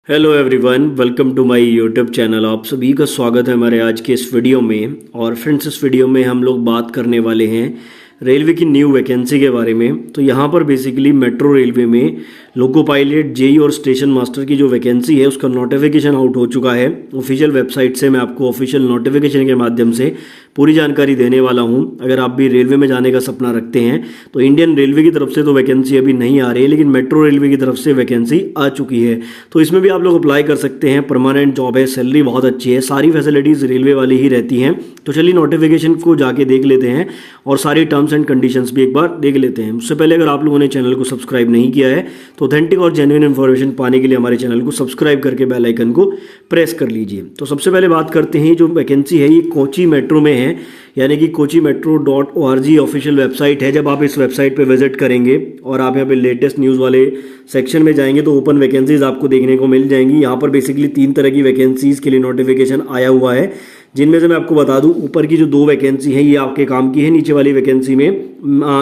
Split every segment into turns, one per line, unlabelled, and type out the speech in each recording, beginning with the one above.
Hello everyone, welcome to my YouTube channel. आप सभी का स्वागत है हमारे आज के इस वीडियो में। और फ्रेंड्स, इस वीडियो में हम लोग बात करने वाले हैं रेलवे की न्यू वैकेंसी के बारे में। तो यहाँ पर बेसिकली मेट्रो रेलवे में लोको पायलट, जेई और स्टेशन मास्टर की जो वैकेंसी है उसका नोटिफिकेशन आउट हो चुका है। ऑफिशियल वेबसाइट से मैं आपको ऑफिशियल नोटिफिकेशन के माध्यम से पूरी जानकारी देने वाला हूँ। अगर आप भी रेलवे में जाने का सपना रखते हैं तो इंडियन रेलवे की तरफ से तो वैकेंसी अभी नहीं आ रही है, लेकिन मेट्रो रेलवे की तरफ से वैकेंसी आ चुकी है। तो इसमें भी आप लोग अप्लाई कर सकते हैं। परमानेंट जॉब है, सैलरी बहुत अच्छी है, सारी फैसिलिटीज़ रेलवे वाली ही रहती हैं। तो चलिए नोटिफिकेशन को जाके देख लेते हैं और सारी टर्म्स एंड कंडीशंस भी एक बार देख लेते हैं। उससे पहले अगर आप लोगों ने चैनल को सब्सक्राइब नहीं किया है तो ऑथेंटिक और जेन्युइन इन्फॉर्मेशन पाने के लिए हमारे चैनल को सब्सक्राइब करके बेल आइकन को प्रेस कर लीजिए। तो सबसे पहले बात करते हैं, जो वैकेंसी है ये कोची मेट्रो में है, यानी कि kochimetro.org ऑफिशियल वेबसाइट है। जब आप इस वेबसाइट पे विजिट करेंगे और आप यहाँ पे लेटेस्ट न्यूज़ वाले सेक्शन में जाएंगे तो ओपन वैकेंसीज आपको देखने को मिल जाएंगी। यहाँ पर बेसिकली 3 तरह की वैकेंसीज के लिए नोटिफिकेशन आया हुआ है, जिनमें से मैं आपको बता दूं, ऊपर की जो 2 वैकेंसी है ये आपके काम की है। नीचे वाली वैकेंसी में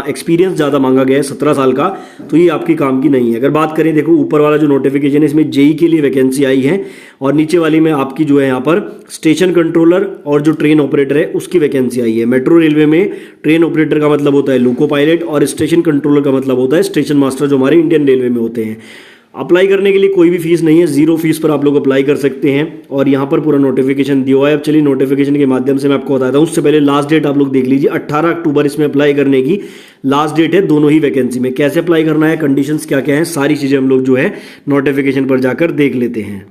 एक्सपीरियंस ज़्यादा मांगा गया है, 17 साल का, तो ये आपके काम की नहीं है। अगर बात करें, देखो ऊपर वाला जो नोटिफिकेशन है इसमें जेई के लिए वैकेंसी आई है, और नीचे वाली में आपकी जो है यहाँ पर स्टेशन कंट्रोलर और जो ट्रेन ऑपरेटर है उसकी वैकेंसी आई है। मेट्रो रेलवे में ट्रेन ऑपरेटर का मतलब होता है लोको पायलट और स्टेशन कंट्रोलर का मतलब होता है स्टेशन मास्टर, जो हमारे इंडियन रेलवे में होते हैं। अप्लाई करने के लिए कोई भी फीस नहीं है, 0 फीस पर आप लोग अप्लाई कर सकते हैं। और यहाँ पर पूरा नोटिफिकेशन दिया हुआ है। अब चलिए नोटिफिकेशन के माध्यम से मैं आपको बताता हूँ। उससे पहले लास्ट डेट आप लोग देख लीजिए, 18 अक्टूबर इसमें अप्लाई करने की लास्ट डेट है दोनों ही वैकेंसी में। कैसे अप्लाई करना है, कंडीशंस क्या क्या हैं, सारी चीज़ें हम लोग जो है नोटिफिकेशन पर जाकर देख लेते हैं।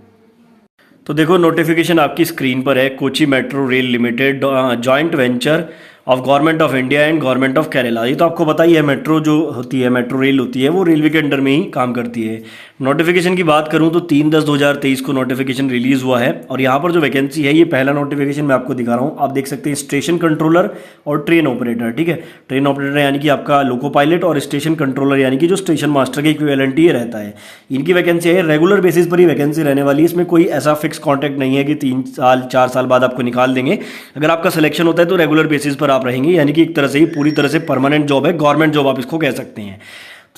तो देखो नोटिफिकेशन आपकी स्क्रीन पर है। Kochi metro rail limited joint venture of government of India and government of Kerala. ये तो आपको पता ही है, मेट्रो जो होती है, मेट्रो रेल होती है, वो रेलवे के अंडर में ही काम करती है। नोटिफिकेशन की बात करूं तो 3/10/2023 को नोटिफिकेशन रिलीज हुआ है। और यहाँ पर जो वैकेंसी है, ये पहला नोटिफिकेशन मैं आपको दिखा रहा हूँ। आप देख सकते हैं स्टेशन कंट्रोलर और ट्रेन ऑपरेटर, ठीक है। ट्रेन ऑपरेटर यानी कि आपका लोको पायलट, और स्टेशन कंट्रोलर यानी कि जो स्टेशन मास्टर के इक्विवेलेंट ही रहता है। इनकी वैकेंसी है, रेगुलर बेसिस पर ही वैकेंसी रहने वाली है। इसमें कोई ऐसा फिक्स कॉन्ट्रैक्ट नहीं है कि 3 साल 4 साल बाद आपको निकाल देंगे। अगर आपका सिलेक्शन होता है तो रेगुलर बेसिस पर आप रहेंगे, यानी कि एक तरह से ही पूरी तरह से परमानेंट जॉब है, गवर्नमेंट जॉब आप इसको कह सकते हैं।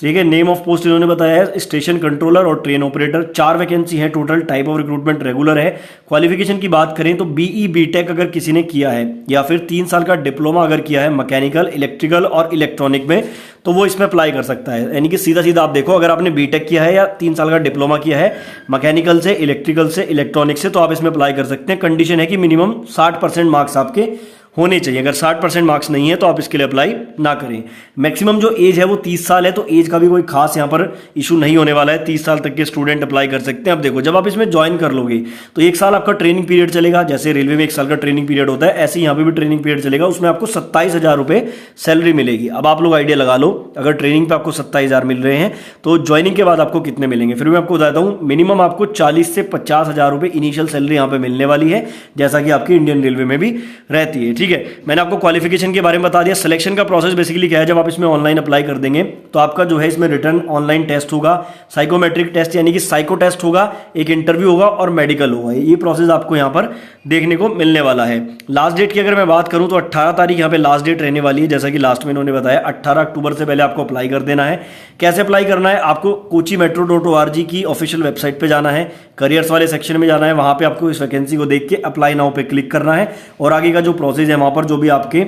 ठीक है। नेम ऑफ पोस्ट इन्होंने बताया है स्टेशन कंट्रोलर और ट्रेन ऑपरेटर। 4 वैकेंसी है total. Type of recruitment regular है। क्वालिफिकेशन की बात करें तो बीई बीटेक अगर किसी ने किया है, या फिर 3 साल का डिप्लोमा अगर किया है मैकेनिकल, इलेक्ट्रिकल और इलेक्ट्रॉनिक में, तो वो इसमें अप्लाई कर सकता है। यानी कि सीधा सीधा आप देखो, अगर आपने बीटेक किया है या 3 साल का डिप्लोमा किया है मैकेनिकल से, इलेक्ट्रिकल से, इलेक्ट्रॉनिक से, तो आप इसमें अप्लाई कर सकते हैं। कंडीशन है कि मिनिमम 60% मार्क्स आपके होने चाहिए। अगर 60% मार्क्स नहीं है तो आप इसके लिए अप्लाई ना करें। मैक्सिमम जो एज है वो 30 साल है, तो एज का भी कोई खास यहाँ पर इशू नहीं होने वाला है। 30 साल तक के स्टूडेंट अप्लाई कर सकते हैं। अब देखो, जब आप इसमें ज्वाइन कर लोगे तो 1 साल आपका ट्रेनिंग पीरियड चलेगा। जैसे रेलवे में 1 साल का ट्रेनिंग पीरियड होता है, ऐसे यहाँ पे भी ट्रेनिंग पीरियड चलेगा। उसमें आपको 27,000 रुपये सैलरी मिलेगी। अब आप लोग आइडिया लगा लो, अगर ट्रेनिंग पे आपको 27,000 मिल रहे हैं तो ज्वाइनिंग के बाद आपको कितने मिलेंगे। फिर मैं आपको बताता हूँ, मिनिमम आपको 40 से 50,000 रुपये इनिशियल सैलरी यहाँ पे मिलने वाली है, जैसा कि आपकी इंडियन रेलवे में भी रहती है। ठीक है, मैंने आपको क्वालिफिकेशन के बारे में बता दिया। सिलेक्शन का प्रोसेस बेसिकली क्या है, जब आप इसमें ऑनलाइन अप्लाई कर देंगे तो आपका जो है इसमें रिटर्न ऑनलाइन टेस्ट होगा, साइकोमेट्रिक टेस्ट यानी कि साइको टेस्ट होगा, एक इंटरव्यू होगा और मेडिकल होगा। ये प्रोसेस आपको यहाँ पर देखने को मिलने वाला है। लास्ट डेट की अगर मैं बात करूँ तो 18 तारीख यहाँ पे लास्ट डेट रहने वाली है, जैसा कि लास्ट में इन्होंने बताया। 18 अक्टूबर से पहले आपको अप्लाई कर देना है। कैसे अप्लाई करना है, आपको kochimetro.org की ऑफिशियल वेबसाइट पे जाना है, करियर्स वाले सेक्शन में जाना है, वहां पे आपको इस वैकेंसी को देख के अप्लाई नाउ पे क्लिक करना है, और आगे का जो प्रोसेस है वहां पर जो भी आपके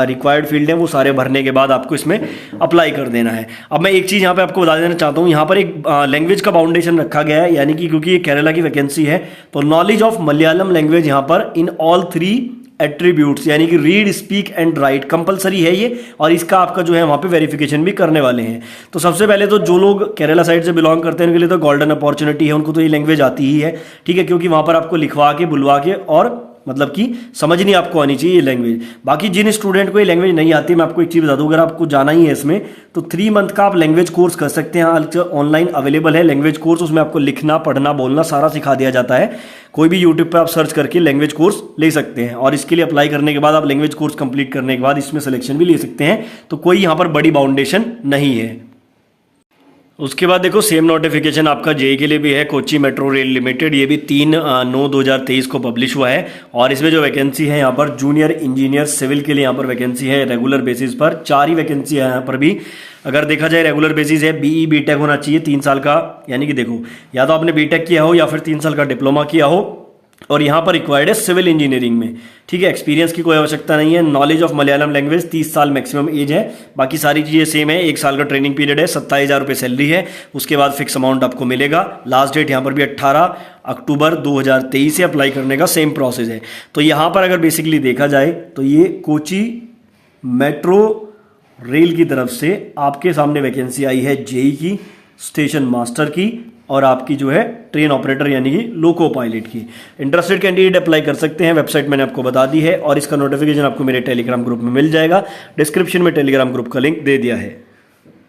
रिक्वायर्ड फील्ड है वो सारे भरने के बाद आपको इसमें अप्लाई कर देना है। अब मैं एक चीज़ यहाँ पे आपको बता देना चाहता हूँ, यहाँ पर एक लैंग्वेज का बाउंडेशन रखा गया है, यानी कि क्योंकि ये केरला की वैकेंसी है तो नॉलेज ऑफ मलयालम लैंग्वेज यहाँ पर इन ऑल 3 एट्रीब्यूट्स, यानी कि read, speak and right compulsory है ये, और इसका आपका जो है वहाँ पे वेरिफिकेशन भी करने वाले हैं। तो सबसे पहले तो जो लोग केरला साइड से बिलोंग करते हैं उनके लिए तो गोल्डन अपॉर्चुनिटी है, उनको तो ये लैंग्वेज आती ही है। ठीक है, क्योंकि वहाँ पर आपको लिखवा के, बुलवा के, और मतलब कि समझनी आपको आनी चाहिए ये लैंग्वेज। बाकी जिन स्टूडेंट को ये लैंग्वेज नहीं आती, मैं आपको एक चीज़ बता दूं, अगर आपको जाना ही है इसमें तो 3 मंथ का आप लैंग्वेज कोर्स कर सकते हैं। ऑनलाइन अवेलेबल है लैंग्वेज कोर्स, उसमें आपको लिखना, पढ़ना, बोलना सारा सिखा दिया जाता है। कोई भी यूट्यूब पर आप सर्च करके लैंग्वेज कोर्स ले सकते हैं, और इसके लिए अप्लाई करने के बाद आप लैंग्वेज कोर्स कंप्लीट करने के बाद इसमें सिलेक्शन भी ले सकते हैं। तो कोई यहाँ पर बड़ी बाउंडेशन नहीं है। उसके बाद देखो सेम नोटिफिकेशन आपका जेई के लिए भी है, कोची मेट्रो रेल लिमिटेड। ये भी 3/9/2023 को पब्लिश हुआ है और इसमें जो वैकेंसी है यहाँ पर जूनियर इंजीनियर सिविल के लिए यहाँ पर वैकेंसी है रेगुलर बेसिस पर। 4 ही वैकेंसी है यहाँ पर भी। अगर देखा जाए रेगुलर बेसिस है, बीई बीटेक होना चाहिए 3 साल का, यानी कि देखो या तो आपने बीटेक किया हो या फिर 3 साल का डिप्लोमा किया हो, और यहाँ पर रिक्वायर्ड है सिविल इंजीनियरिंग में, ठीक है। एक्सपीरियंस की कोई आवश्यकता नहीं है। नॉलेज ऑफ मलयालम लैंग्वेज, 30 साल मैक्सिमम एज है। बाकी सारी चीज़ें सेम है। 1 साल का ट्रेनिंग पीरियड है, 27,000 रुपये सैलरी है। उसके बाद फिक्स अमाउंट आपको मिलेगा। लास्ट डेट यहाँ पर भी 18 अक्टूबर 2023 से अप्लाई करने का सेम प्रोसेस है। तो यहाँ पर अगर बेसिकली देखा जाए तो ये कोची मेट्रो रेल की तरफ से आपके सामने वैकेंसी आई है जेई की, स्टेशन मास्टर की और आपकी जो है ट्रेन ऑपरेटर यानी कि लोको पायलट की। इंटरेस्टेड कैंडिडेट अप्लाई कर सकते हैं। वेबसाइट मैंने आपको बता दी है और इसका नोटिफिकेशन आपको मेरे टेलीग्राम ग्रुप में मिल जाएगा। डिस्क्रिप्शन में टेलीग्राम ग्रुप का लिंक दे दिया है।